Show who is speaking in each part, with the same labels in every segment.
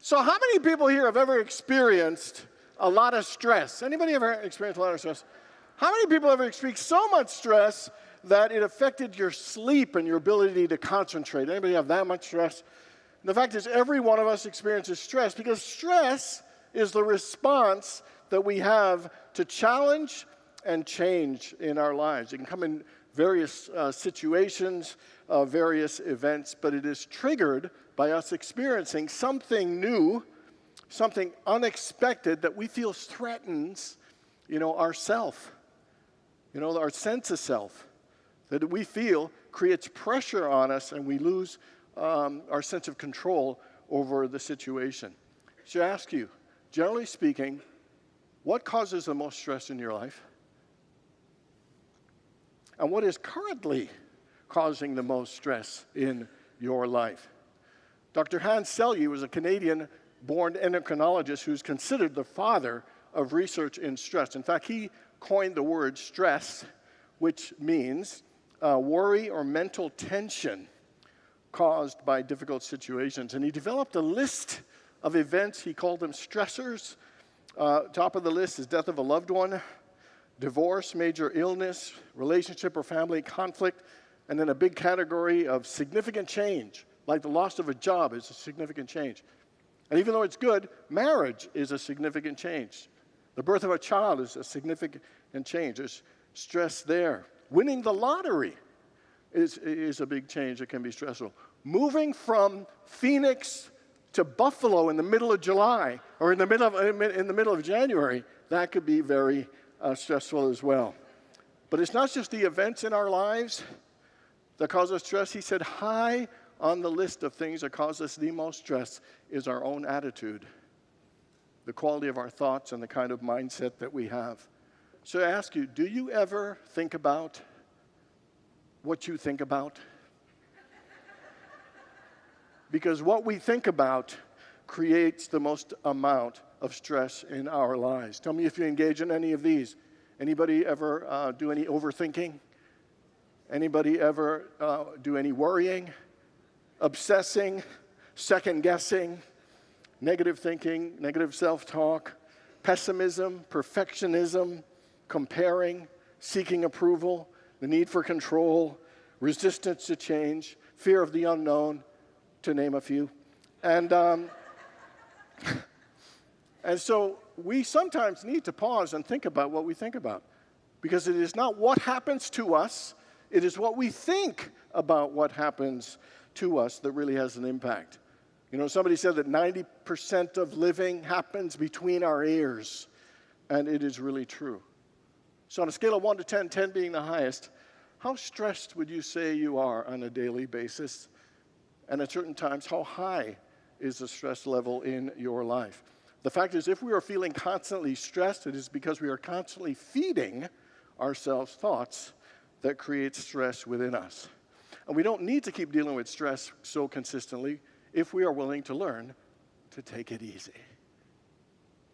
Speaker 1: So how many people here have ever experienced a lot of stress? Anybody ever experienced a lot of stress? How many people ever experienced so much stress that it affected your sleep and your ability to concentrate? Anybody have that much stress? And the fact is, every one of us experiences stress because stress is the response that we have to challenge and change in our lives. It can come in various situations, various events, but it is triggered by us experiencing something new, something unexpected that we feel threatens, our self, our sense of self, that we feel creates pressure on us and we lose our sense of control over the situation. So I ask you, generally speaking, what causes the most stress in your life? And what is currently causing the most stress in your life? Dr. Hans Selye was a Canadian-born endocrinologist who's considered the father of research in stress. In fact, he coined the word stress, which means worry or mental tension caused by difficult situations. And he developed a list of events. He called them stressors. Top of the list is death of a loved one, divorce, major illness, relationship or family conflict, and then a big category of significant change, like the loss of a job is a significant change. And even though it's good, marriage is a significant change. The birth of a child is a significant change. There's stress there. Winning the lottery is a big change that can be stressful. Moving from Phoenix to Buffalo in the middle of July or in the middle of January, that could be very stressful as well. But it's not just the events in our lives that cause us stress. He said high on the list of things that cause us the most stress is our own attitude, the quality of our thoughts and the kind of mindset that we have. So I ask you, do you ever think about what you think about? Because what we think about creates the most amount of stress in our lives. Tell me if you engage in any of these. Anybody ever do any overthinking? Anybody ever do any worrying, obsessing, second-guessing, negative thinking, negative self-talk, pessimism, perfectionism, comparing, seeking approval, the need for control, resistance to change, fear of the unknown, to name a few. And so we sometimes need to pause and think about what we think about, because it is not what happens to us, it is what we think about what happens to us that really has an impact. Somebody said that 90% of living happens between our ears, and it is really true. So on a scale of 1 to 10, 10 being the highest, how stressed would you say you are on a daily basis? And at certain times, how high is the stress level in your life? The fact is, if we are feeling constantly stressed, it is because we are constantly feeding ourselves thoughts that create stress within us. And we don't need to keep dealing with stress so consistently if we are willing to learn to take it easy,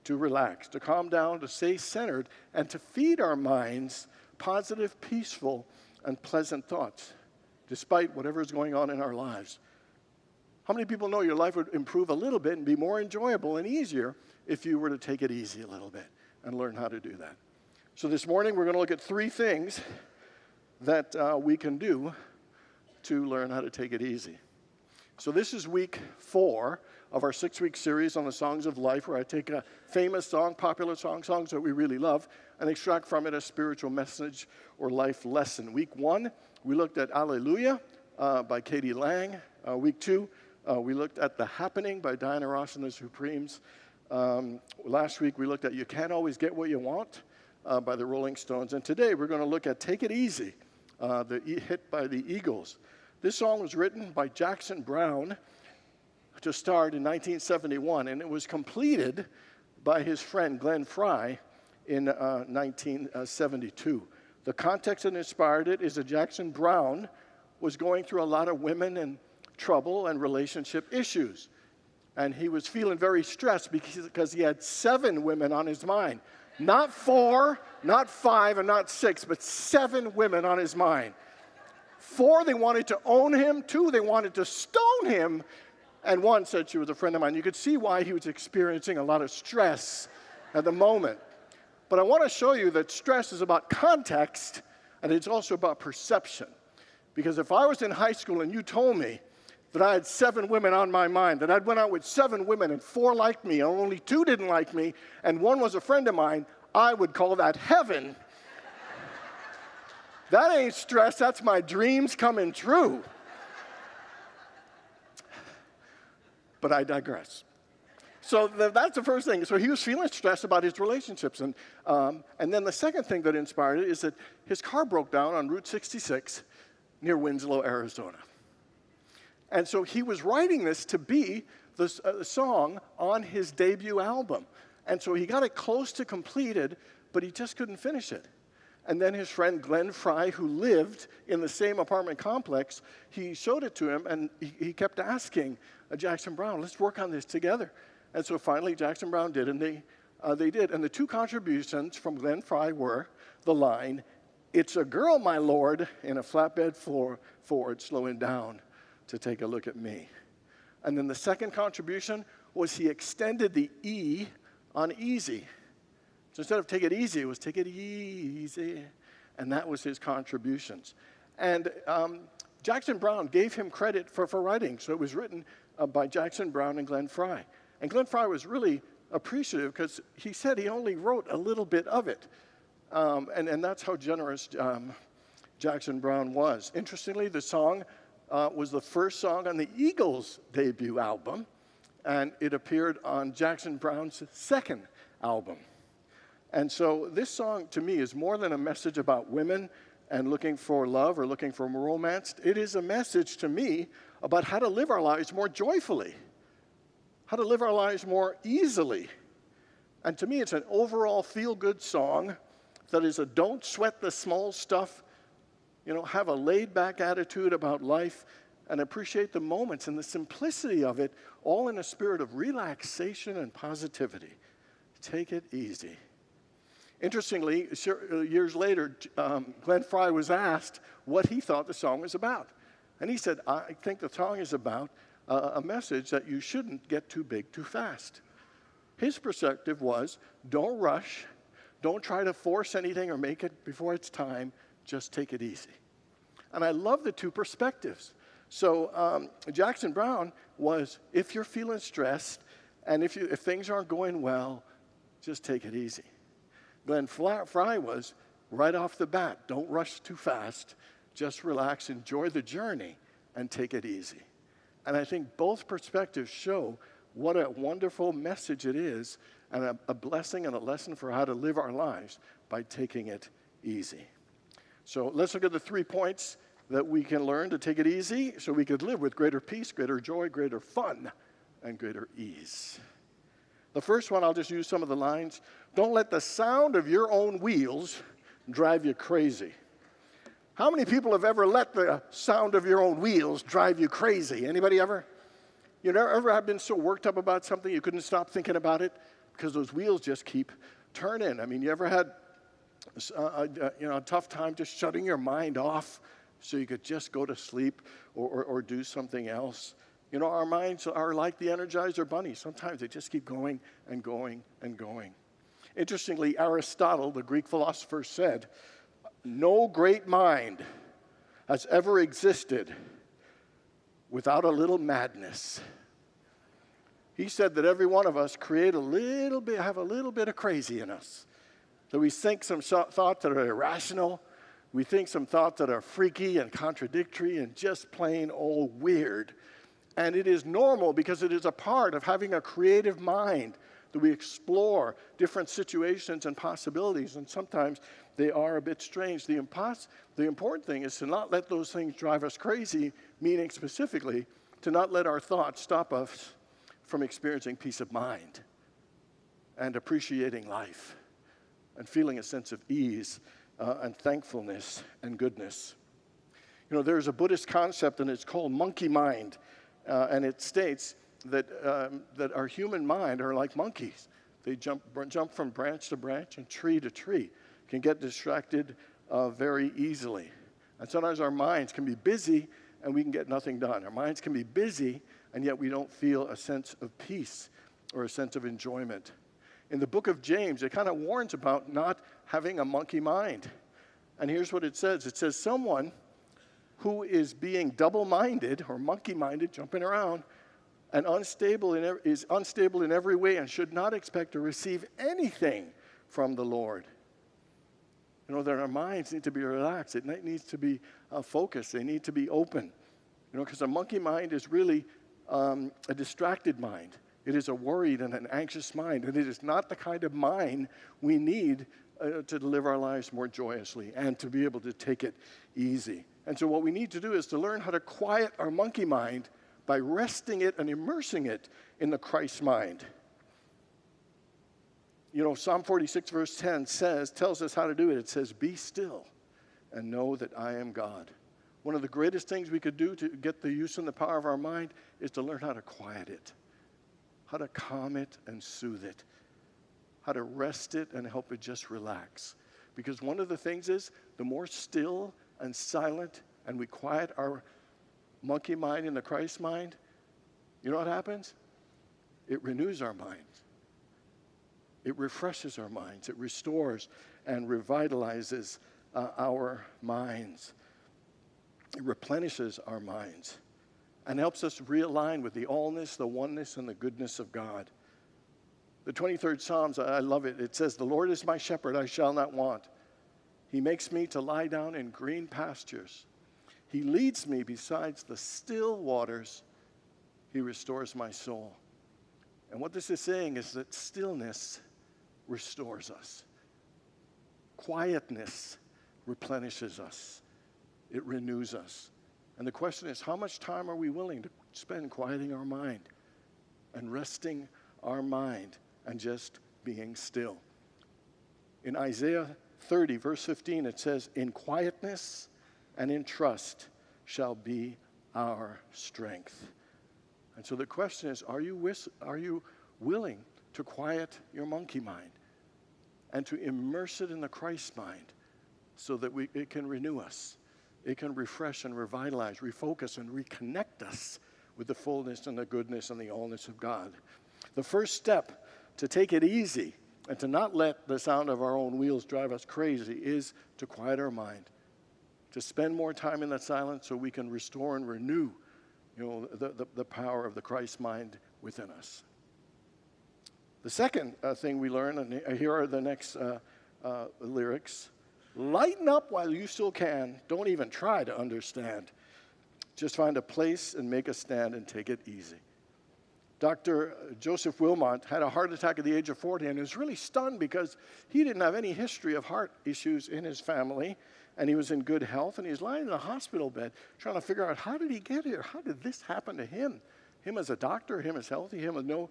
Speaker 1: to relax, to calm down, to stay centered, and to feed our minds positive, peaceful, and pleasant thoughts, despite whatever is going on in our lives. How many people know your life would improve a little bit and be more enjoyable and easier if you were to take it easy a little bit and learn how to do that? So this morning, we're going to look at 3 things that we can do to learn how to take it easy. So this is week 4 of our 6-week series on the songs of life, where I take a famous song, popular song, songs that we really love, and extract from it a spiritual message or life lesson. Week 1, we looked at Alleluia by Katie Lang. Week 2, we looked at The Happening by Diana Ross and the Supremes. Last week, we looked at You Can't Always Get What You Want by the Rolling Stones. And today, we're going to look at Take It Easy, the hit by the Eagles. This song was written by Jackson Browne to start in 1971, and it was completed by his friend Glenn Frey in 1972. The context that inspired it is that Jackson Browne was going through a lot of women and trouble and relationship issues. And he was feeling very stressed because he had 7 women on his mind. Not 4, not 5, and not 6, but 7 women on his mind. 4, they wanted to own him. 2, they wanted to stone him. And one said she was a friend of mine. You could see why he was experiencing a lot of stress at the moment. But I want to show you that stress is about context, and it's also about perception. Because if I was in high school and you told me that I had 7 women on my mind, that I'd went out with 7 women and 4 liked me, and only 2 didn't like me, and 1 was a friend of mine, I would call that heaven. That ain't stress, that's my dreams coming true. But I digress. So that's the first thing. So he was feeling stressed about his relationships. And then the second thing that inspired it is that his car broke down on Route 66 near Winslow, Arizona. And so he was writing this to be the song on his debut album. And so he got it close to completed, but he just couldn't finish it. And then his friend Glenn Fry, who lived in the same apartment complex, he showed it to him, and he kept asking Jackson Browne, let's work on this together. And so finally Jackson Browne did, and they did. And the 2 contributions from Glenn Fry were the line, "It's a girl, my lord, in a flatbed Ford slowing down to take a look at me." And then the second contribution was he extended the E on easy. So instead of take it easy, it was take it easy. And that was his contributions. And Jackson Browne gave him credit for writing. So it was written by Jackson Browne and Glenn Fry. And Glenn Fry was really appreciative because he said he only wrote a little bit of it. And that's how generous Jackson Browne was. Interestingly, the song was the first song on the Eagles' debut album, and it appeared on Jackson Browne's second album. And so this song, to me, is more than a message about women and looking for love or looking for romance. It is a message to me about how to live our lives more joyfully, how to live our lives more easily. And to me, it's an overall feel-good song that is a don't sweat the small stuff, have a laid-back attitude about life and appreciate the moments and the simplicity of it, all in a spirit of relaxation and positivity. Take it easy. Interestingly, years later, Glenn Fry was asked what he thought the song was about. And he said, I think the song is about a message that you shouldn't get too big too fast. His perspective was, don't rush, don't try to force anything or make it before it's time, just take it easy. And I love the 2 perspectives. So Jackson Browne was, if you're feeling stressed and if things aren't going well, just take it easy. Glenn Fry was, right off the bat, don't rush too fast, just relax, enjoy the journey, and take it easy. And I think both perspectives show what a wonderful message it is, and a blessing and a lesson for how to live our lives by taking it easy. So let's look at the 3 points that we can learn to take it easy so we could live with greater peace, greater joy, greater fun, and greater ease. The first one, I'll just use some of the lines. Don't let the sound of your own wheels drive you crazy. How many people have ever let the sound of your own wheels drive you crazy? Anybody ever? You ever have been so worked up about something you couldn't stop thinking about it because those wheels just keep turning? I mean, you ever had a tough time just shutting your mind off so you could just go to sleep or do something else? Our minds are like the Energizer Bunny. Sometimes they just keep going and going and going. Interestingly, Aristotle, the Greek philosopher, said, no great mind has ever existed without a little madness. He said that every one of us have a little bit of crazy in us. That we think some thoughts that are irrational. We think some thoughts that are freaky and contradictory and just plain old weird. And it is normal because it is a part of having a creative mind that we explore different situations and possibilities, and sometimes they are a bit strange. The important thing is to not let those things drive us crazy, meaning specifically to not let our thoughts stop us from experiencing peace of mind and appreciating life and feeling a sense of ease and thankfulness and goodness. There's a Buddhist concept, and it's called monkey mind. And it states that our human mind are like monkeys. They jump from branch to branch and tree to tree, can get distracted very easily. And sometimes our minds can be busy and we can get nothing done. Our minds can be busy and yet we don't feel a sense of peace or a sense of enjoyment. In the book of James, it kind of warns about not having a monkey mind. And here's what it says. It says, someone who is being double-minded or monkey-minded, jumping around, and is unstable in every way and should not expect to receive anything from the Lord. You know, that our minds need to be relaxed. It needs to be focused. They need to be open. You know, because a monkey mind is really a distracted mind. It is a worried and an anxious mind. And it is not the kind of mind we need to live our lives more joyously and to be able to take it easy. And so what we need to do is to learn how to quiet our monkey mind by resting it and immersing it in the Christ mind. You know, Psalm 46 verse 10 tells us how to do it. It says, be still and know that I am God. One of the greatest things we could do to get the use and the power of our mind is to learn how to quiet it, how to calm it and soothe it, how to rest it and help it just relax. Because one of the things is, the more still and silent and we quiet our monkey mind in the Christ mind, you know what happens? It renews our minds. It refreshes our minds. It restores and revitalizes our minds. It replenishes our minds and helps us realign with the allness, the oneness, and the goodness of God. The 23rd Psalms, I love it. It says, the Lord is my shepherd, I shall not want. He makes me to lie down in green pastures. He leads me besides the still waters. He restores my soul. And what this is saying is that stillness restores us. Quietness replenishes us. It renews us. And the question is, how much time are we willing to spend quieting our mind and resting our mind and just being still? In Isaiah 30, verse 15, it says, in quietness and in trust shall be our strength. And so the question is, are you willing to quiet your monkey mind and to immerse it in the Christ mind so that it can renew us? It can refresh and revitalize, refocus and reconnect us with the fullness and the goodness and the allness of God. The first step to take it easy and to not let the sound of our own wheels drive us crazy is to quiet our mind, to spend more time in that silence so we can restore and renew, you know, the power of the Christ mind within us. The second thing we learn, and here are the next lyrics. Lighten up while you still can. Don't even try to understand. Just find a place and make a stand and take it easy. Dr. Joseph Wilmot had a heart attack at the age of 40 and was really stunned because he didn't have any history of heart issues in his family, and he was in good health, and he was lying in a hospital bed trying to figure out, how did he get here? How did this happen to him? Him as a doctor, him as healthy, him with no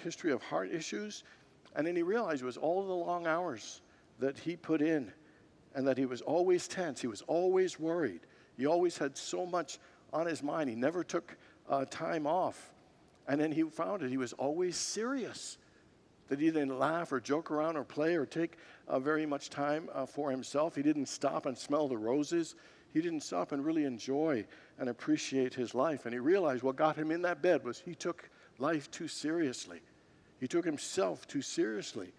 Speaker 1: history of heart issues. And then he realized it was all the long hours that he put in and that he was always tense. He was always worried. He always had so much on his mind. He never took time off. And then he found it. He was always serious, that he didn't laugh or joke around or play or take very much time for himself. He didn't stop and smell the roses. He didn't stop and really enjoy and appreciate his life. And he realized what got him in that bed was he took life too seriously. He took himself too seriously.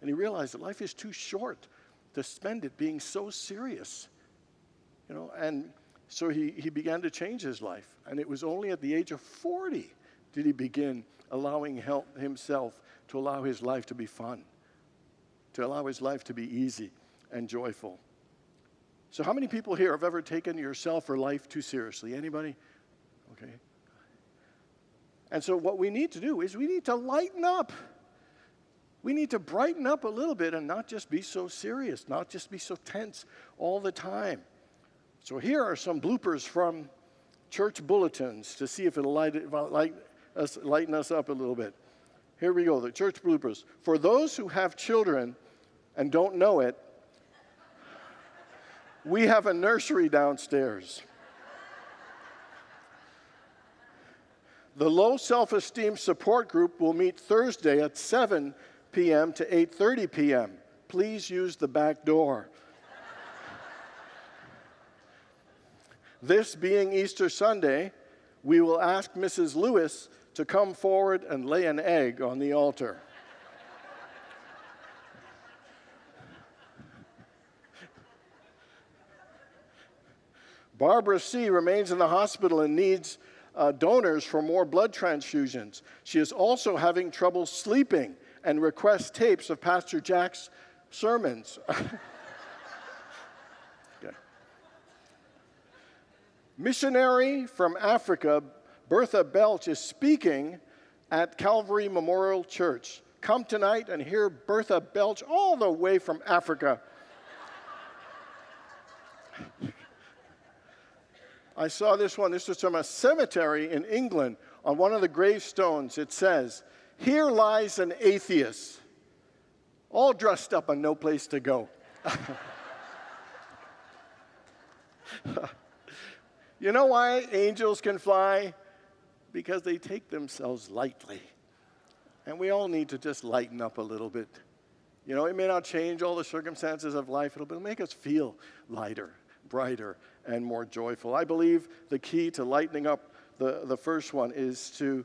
Speaker 1: And he realized that life is too short to spend it being so serious. You know, and so he began to change his life. And it was only at the age of 40 did he begin allowing himself to allow his life to be fun, to allow his life to be easy and joyful. So how many people here have ever taken yourself or life too seriously? Anybody? Okay. And so what we need to do is we need to lighten up. We need to brighten up a little bit and not just be so serious, not just be so tense all the time. So here are some bloopers from church bulletins to see if it'll lighten us up a little bit. Here we go, the church bloopers. For those who have children and don't know it, we have a nursery downstairs. The low self-esteem support group will meet Thursday at 7 p.m. to 8:30 p.m. Please use the back door. This being Easter Sunday, we will ask Mrs. Lewis to come forward and lay an egg on the altar. Barbara C. remains in the hospital and needs donors for more blood transfusions. She is also having trouble sleeping and requests tapes of Pastor Jack's sermons. Okay. Missionary from Africa, Bertha Belch, is speaking at Calvary Memorial Church. Come tonight and hear Bertha Belch all the way from Africa. I saw this one. This was from a cemetery in England. On one of the gravestones, it says, "Here lies an atheist, all dressed up and no place to go." You know why angels can fly? Because they take themselves lightly. And we all need to just lighten up a little bit. You know, it may not change all the circumstances of life, but it'll make us feel lighter, brighter, and more joyful. I believe the key to lightening up the first one is to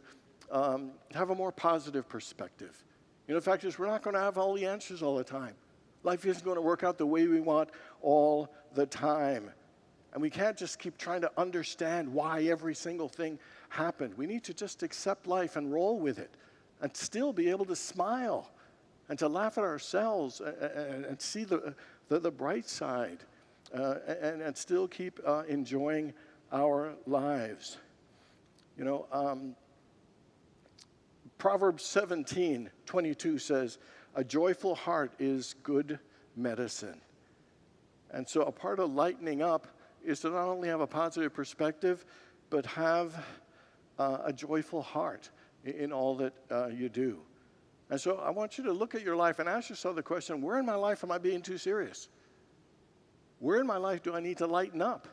Speaker 1: have a more positive perspective. You know, the fact is, we're not going to have all the answers all the time. Life isn't going to work out the way we want all the time. And we can't just keep trying to understand why every single thing happened. We need to just accept life and roll with it and still be able to smile and to laugh at ourselves and see the bright side and still keep enjoying our lives. You know, Proverbs 17:22 says, "A joyful heart is good medicine." And so a part of lightening up is to not only have a positive perspective, but have a joyful heart in all that you do. And so I want you to look at your life and ask yourself the question, where in my life am I being too serious? Where in my life do I need to lighten up?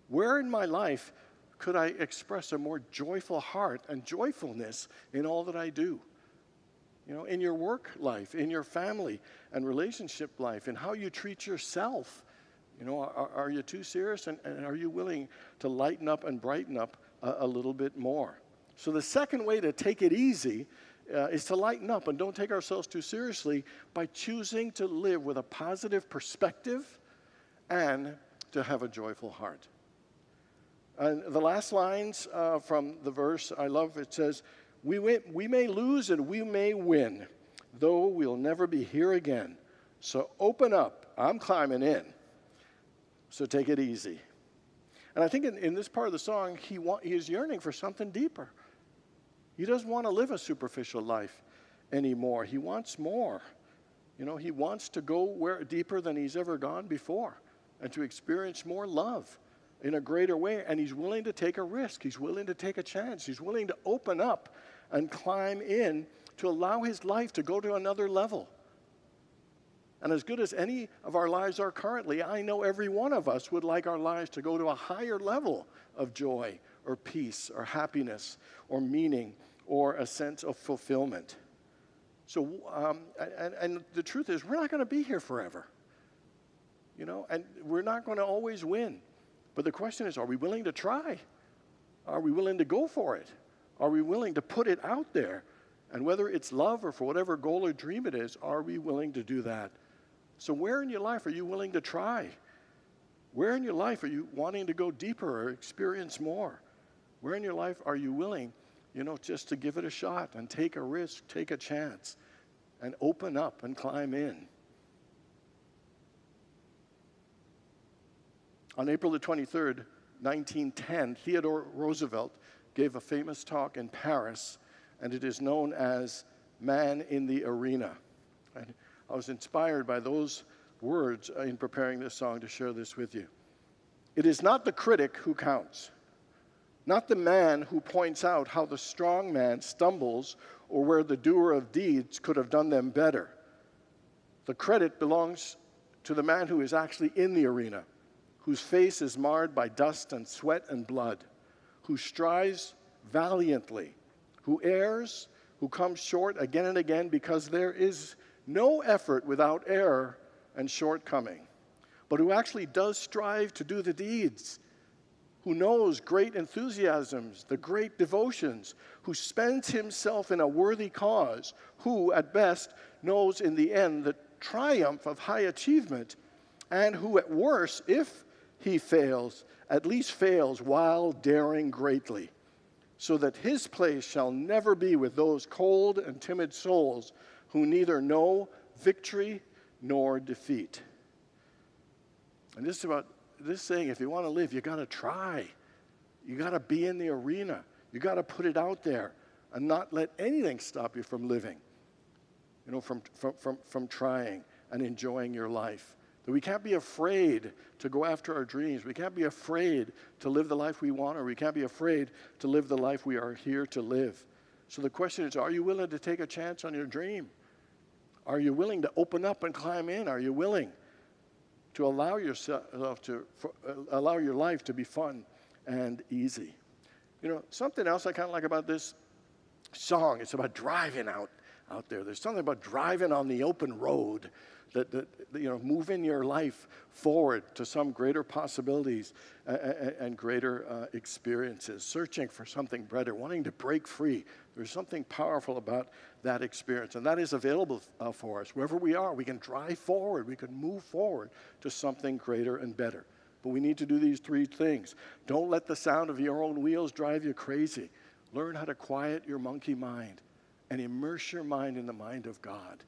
Speaker 1: Where in my life could I express a more joyful heart and joyfulness in all that I do? You know, in your work life, in your family and relationship life, in how you treat yourself. You know, are you too serious, and are you willing to lighten up and brighten up a little bit more? So the second way to take it easy is to lighten up and don't take ourselves too seriously by choosing to live with a positive perspective and to have a joyful heart. And the last lines from the verse, I love, it says, we may lose and we may win, though we'll never be here again. So open up. I'm climbing in. So take it easy. And I think in this part of the song, he is yearning for something deeper. He doesn't want to live a superficial life anymore. He wants more. You know, he wants to go deeper than he's ever gone before and to experience more love in a greater way. And he's willing to take a risk. He's willing to take a chance. He's willing to open up and climb in to allow his life to go to another level. And as good as any of our lives are currently, I know every one of us would like our lives to go to a higher level of joy or peace or happiness or meaning or a sense of fulfillment. So, and the truth is, we're not going to be here forever. You know, and we're not going to always win. But the question is, are we willing to try? Are we willing to go for it? Are we willing to put it out there? And whether it's love or for whatever goal or dream it is, are we willing to do that? So where in your life are you willing to try? Where in your life are you wanting to go deeper or experience more? Where in your life are you willing, you know, just to give it a shot and take a risk, take a chance, and open up and climb in? On April the 23rd, 1910, Theodore Roosevelt gave a famous talk in Paris, and it is known as Man in the Arena. And I was inspired by those words in preparing this song to share this with you. It is not the critic who counts, not the man who points out how the strong man stumbles or where the doer of deeds could have done them better. The credit belongs to the man who is actually in the arena, whose face is marred by dust and sweat and blood, who strives valiantly, who errs, who comes short again and again, because there is no effort without error and shortcoming, but who actually does strive to do the deeds, who knows great enthusiasms, the great devotions, who spends himself in a worthy cause, who, at best, knows in the end the triumph of high achievement, and who, at worst, if he fails, at least fails while daring greatly, so that his place shall never be with those cold and timid souls who neither know victory nor defeat. And this is about this saying, if you want to live, you got to try. You got to be in the arena. You got to put it out there and not let anything stop you from living, from trying and enjoying your life. That we can't be afraid to go after our dreams. We can't be afraid to live the life we want, or we can't be afraid to live the life we are here to live. So the question is, are you willing to take a chance on your dream? Are you willing to open up and climb in? Are you willing to allow allow your life to be fun and easy? Something else I kind of like about this song, it's about driving out there. There's something about driving on the open road that moving your life forward to some greater possibilities and greater experiences, searching for something better, wanting to break free. There's something powerful about that experience, and that is available for us. Wherever we are, we can drive forward, we can move forward to something greater and better. But we need to do these three things. Don't let the sound of your own wheels drive you crazy. Learn how to quiet your monkey mind and immerse your mind in the mind of God.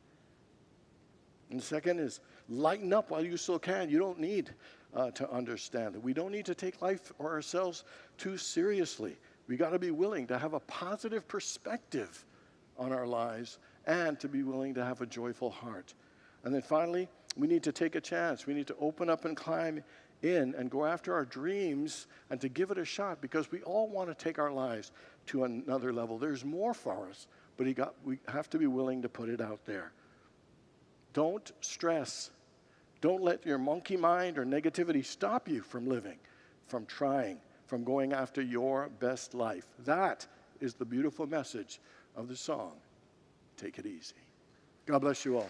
Speaker 1: And the second is lighten up while you still can. You don't need to understand it. We don't need to take life or ourselves too seriously. We got to be willing to have a positive perspective on our lives and to be willing to have a joyful heart. And then finally, we need to take a chance. We need to open up and climb in and go after our dreams and to give it a shot, because we all want to take our lives to another level. There's more for us, but we have to be willing to put it out there. Don't stress. Don't let your monkey mind or negativity stop you from living, from trying, from going after your best life. That is the beautiful message of the song, Take It Easy. God bless you all.